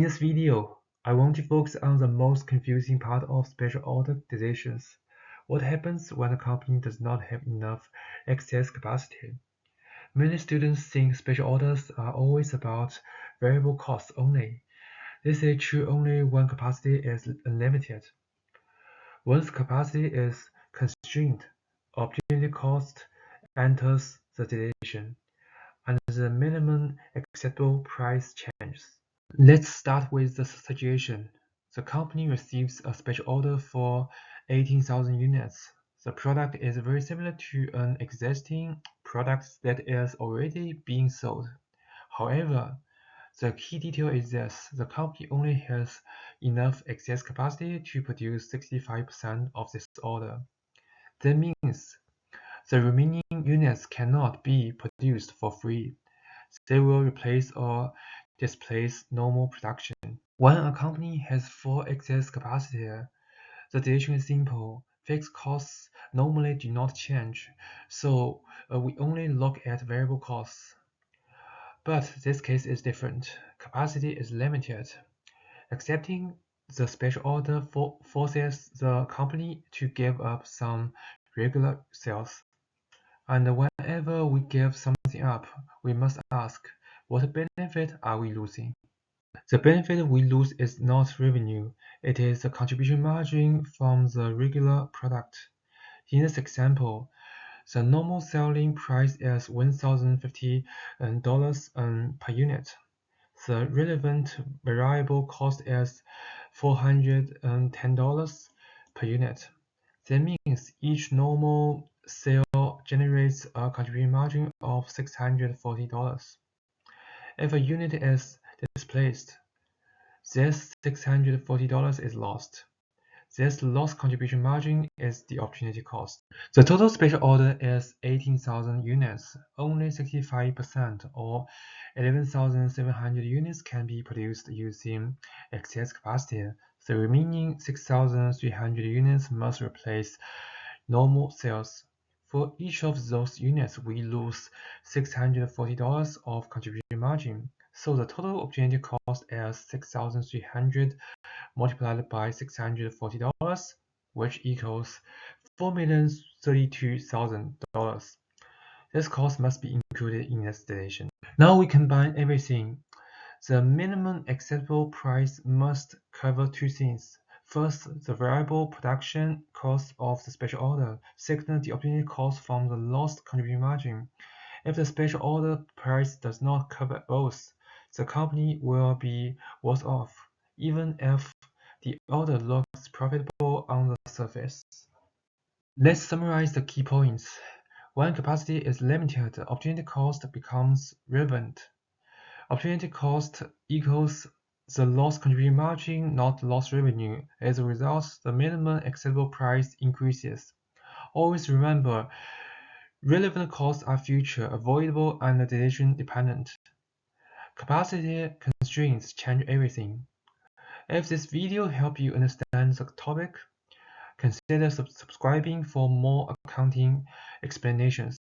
In this video, I want to focus on the most confusing part of special order decisions. What happens when a company does not have enough excess capacity? Many students think special orders are always about variable costs only. This is true only when capacity is unlimited. Once capacity is constrained, opportunity cost enters the decision, and the minimum acceptable price changes. Let's start with the situation. The company receives a special order for 18,000 units. The product is very similar to an existing product that is already being sold. However, the key detail is this: the company only has enough excess capacity to produce 65% of this order. That means the remaining units cannot be produced for free. They will replace or displace normal production. When a company has full excess capacity, the decision is simple. Fixed costs normally do not change, so we only look at variable costs. But this case is different. Capacity is limited. Accepting the special order forces the company to give up some regular sales. And whenever we give something up, we must ask, what benefit are we losing? The benefit we lose is not revenue, it is the contribution margin from the regular product. In this example, the normal selling price is $1,050 per unit. The relevant variable cost is $410 per unit. That means each normal sale generates a contribution margin of $640. If a unit is displaced, this $640 is lost. This lost contribution margin is the opportunity cost. The total special order is 18,000 units. Only 65% or 11,700 units can be produced using excess capacity. The remaining 6,300 units must replace normal sales. For each of those units, we lose $640 of contribution margin. So the total opportunity cost is 6,300 multiplied by $640, which equals $4,032,000. This cost must be included in the estimation. Now we combine everything. The minimum acceptable price must cover two things. First, the variable production cost of the special order. Second, the opportunity cost from the lost contribution margin. If the special order price does not cover both, the company will be worse off, even if the order looks profitable on the surface. Let's summarize the key points. When capacity is limited, opportunity cost becomes relevant. Opportunity cost equals the lost contribution margin, not lost revenue. As a result, the minimum acceptable price increases. Always remember, relevant costs are future, avoidable, and decision dependent. Capacity constraints change everything. If this video helped you understand the topic, consider subscribing for more accounting explanations.